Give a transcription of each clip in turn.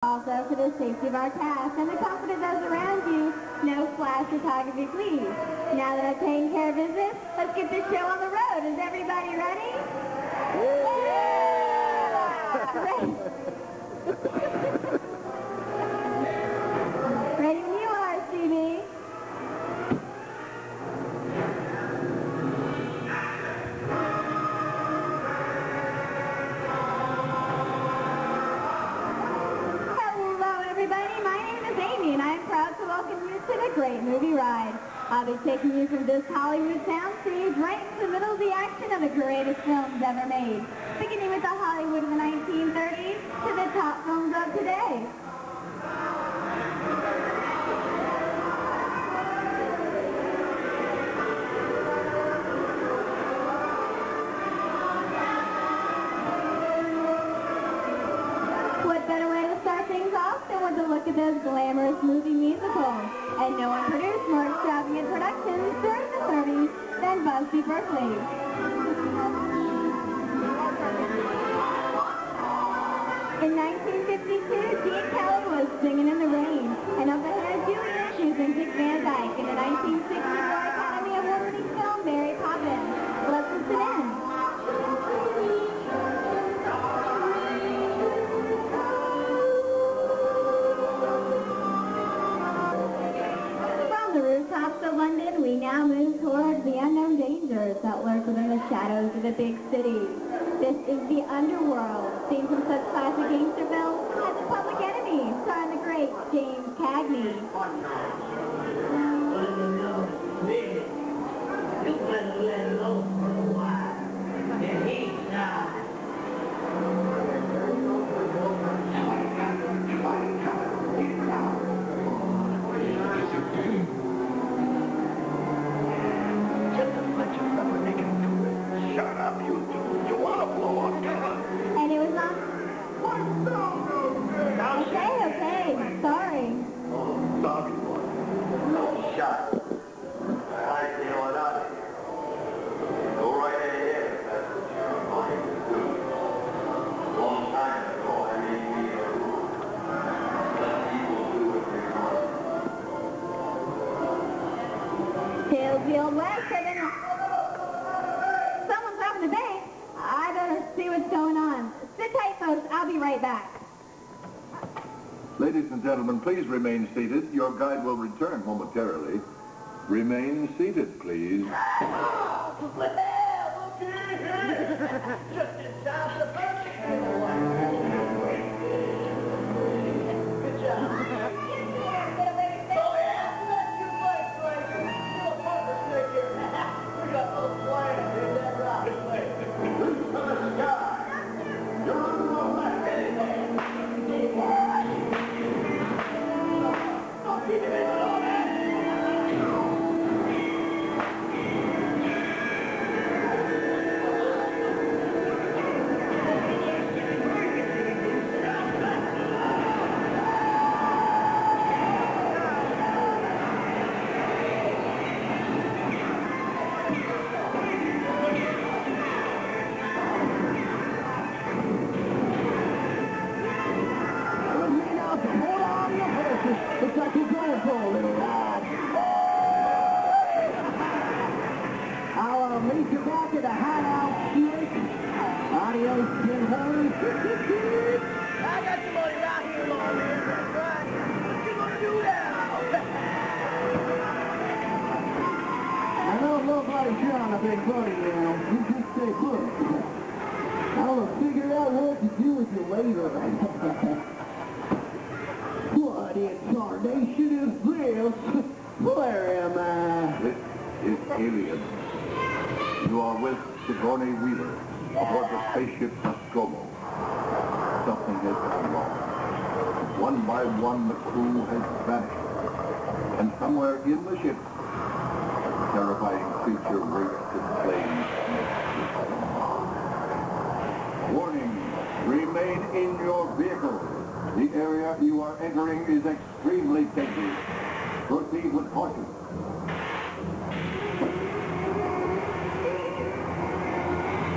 Also, for the safety of our cast and the comfort of those around you, no flash photography, please. Now that I've taken care of business, let's get this show on the road. Is everybody ready? Yeah! Ready when you are, CB. Welcome you to the Great Movie Ride. I'll be taking you from this Hollywood soundstage right into the middle of the action of the greatest films ever made, beginning with the Hollywood of the 1930s to the top films of today. What better way to start things off than with a look at those glamorous movie musicals? And no one produced more extravagant productions during the 30s than Busby Berkeley. In 1952, Gene Kelly was Singing in the Rain, and Up Ahead Juliet choosing Dick Van Dyke in the 1964 Academy Award-winning film Mary Poppins. Let's listen in. Rooftops of London, we now move towards the unknown dangers that lurk within the shadows of the big city. This is the underworld, seen from such classic gangster films as The Public Enemy, starring the great James Cagney. The old west, someone's robbing the bank. I better see what's going on. Sit tight, folks. I'll be right back. Ladies and gentlemen, please remain seated. Your guide will return momentarily. Remain seated, please. Just in time for the perfect Good job. I'll meet you back at the hideout, Stuart. Adios, Jim Hurley. I got some money right here, lawman. That's right. What you gonna do now? I know nobody's trying to be funny now. You just stay put. I'll figure out what to do with you later. What incarnation is this? Where am I? This is Alien. You are with Sigourney Weaver aboard the spaceship Nostromo. Something has gone wrong. One by one, the crew has vanished. And somewhere in the ship, a terrifying creature wakes in flames. Warning, remain in your vehicle. The area you are entering is extremely dangerous. Proceed with caution.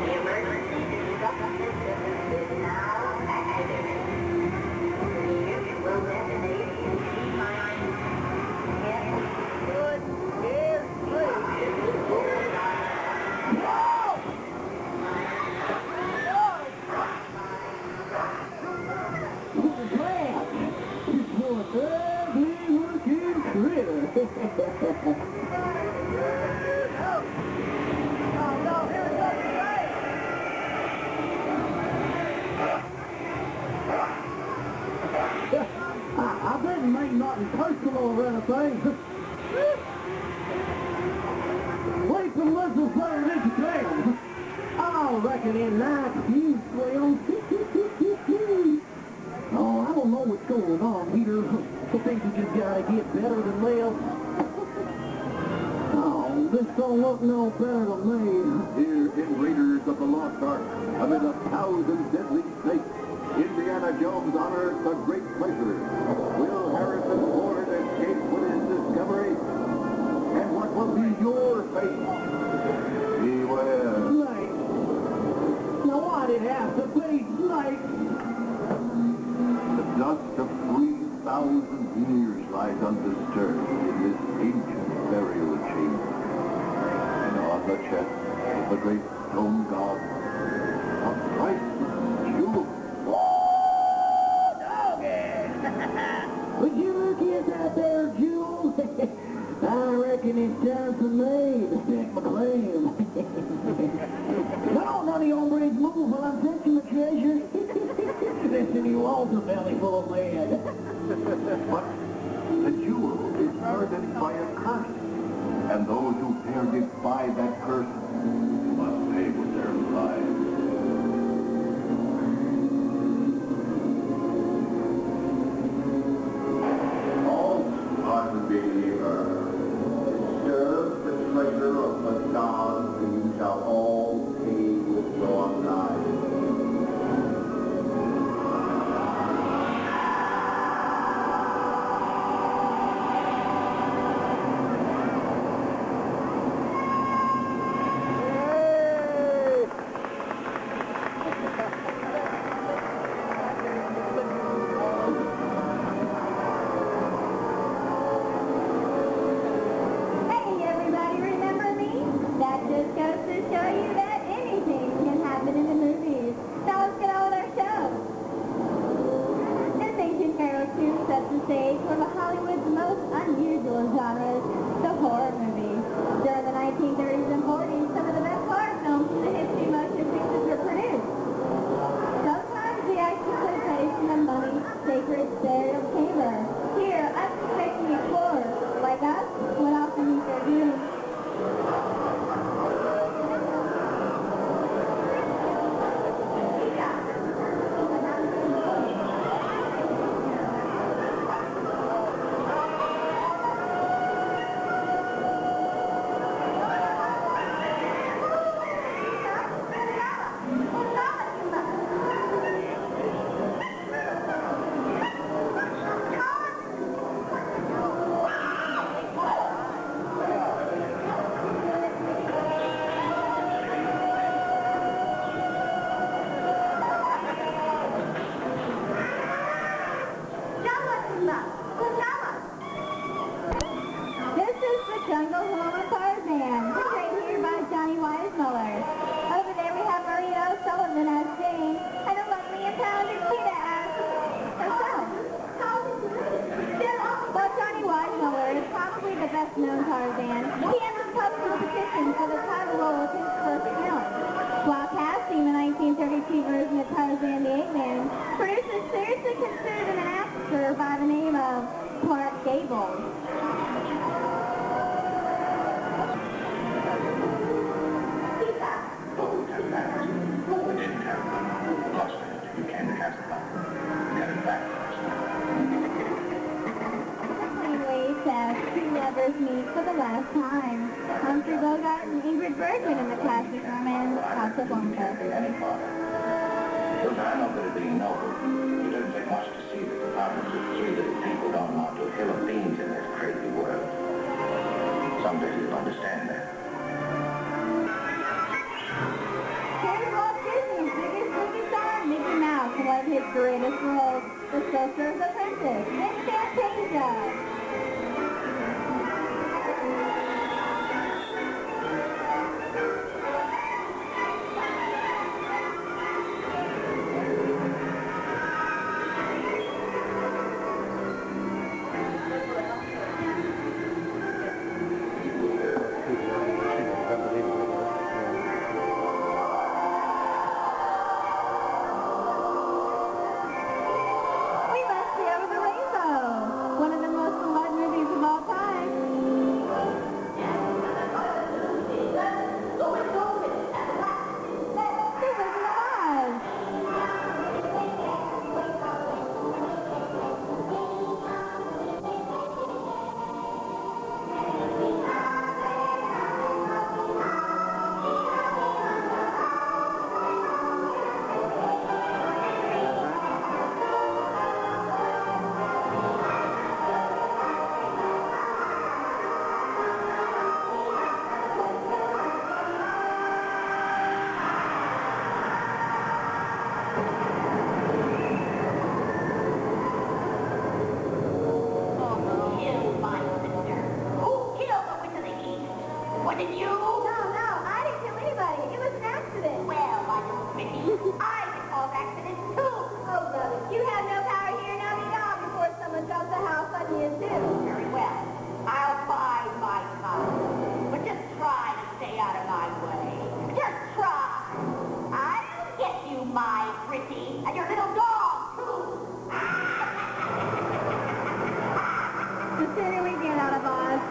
The emergency is now activated. an ugly-looking critter. I didn't mean nothing personal or anything. Wait till Lizzle's playing this game. I reckon in night you swim. Oh, I don't know what's going on, Peter. I think you just gotta get better than this. Oh, this don't look no better than me. Here in Raiders of the Lost Ark, amid 1,000 deadly snakes, Indiana Jones honors a great pleasure. Will Harrison Ford escape with his discovery? And what will be your fate? Beware. Snake. Now why'd it have to be snake? The dust of 3,000 years lies undisturbed in this ancient burial chamber. And on the chest of the great stone god, a priceless jewel. Would you look at that there, Jewel? I reckon it's time for me to stick my claim. No, none of you hombres move while I'm fetching the treasure. Listen, you all's a belly full of lead. But the jewel is guarded by a curse, and those who dare defy that curse must pay with their lives. Unbeliever, serve the treasure of the gods, and you shall all pay with your lives. Stage one of Hollywood's most unusual genres, the horror movie. During the 1930s and 40s, some of the best horror films in the history of motion pictures were produced. Sometimes the action took place in a mummy sacred burial chamber. Here, unsuspecting explorers like us would often meet their doom. Jungle Home of Tarzan, portrayed here by Johnny Weissmuller. Over there we have Maria O'Sullivan as Jane, and a lovely and talented Tina as herself. While Johnny Weissmuller is probably the best-known Tarzan, he entered the public petition for the title role of his first film. While casting the 1932 version of Tarzan the Ape Man, producers seriously considered an actor by the name of Clark Gable. Lovers meet for the last time. Humphrey Bogart and Ingrid Bergman in the classic romance Casablanca. Look, I know that it being noble. It doesn't take much to see that the partners of three little people don't amount to a hill of beans in this crazy world. Someday you'll understand that. Here's Walt Disney's biggest movie star, Mickey Mouse, in one of his greatest roles, The Sister of the Princess, in Fantasia.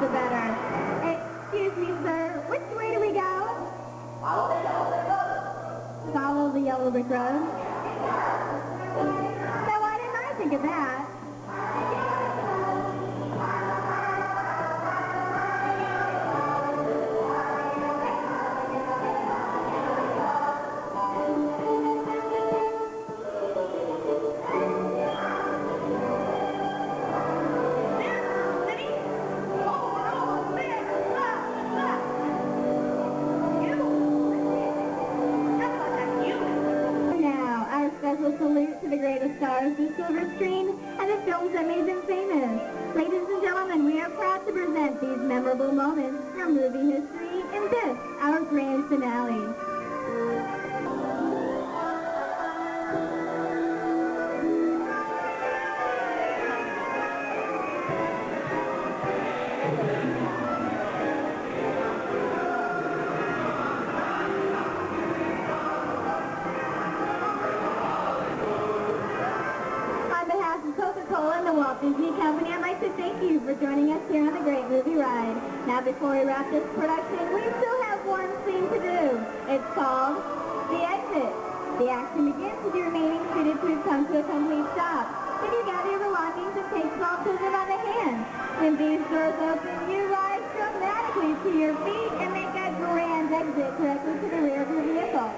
the better. Excuse me, sir. Which way do we go? Follow the yellow brick road. Follow the yellow brick road? Now, why didn't I think of that? Special salute to the greatest stars of silver screen and the films that made them famous. Ladies and gentlemen, we are proud to present these memorable moments from movie history in this, our grand finale. And the Walt Disney Company, I'd like to thank you for joining us here on the Great Movie Ride. Now, before we wrap this production, we still have one scene to do. It's called The Exit. The action begins with your remaining seated crew come to a complete stop. Then you gather your belongings and take small children by the hand. When these doors open, you rise dramatically to your feet and make a grand exit directly to the rear of your vehicle.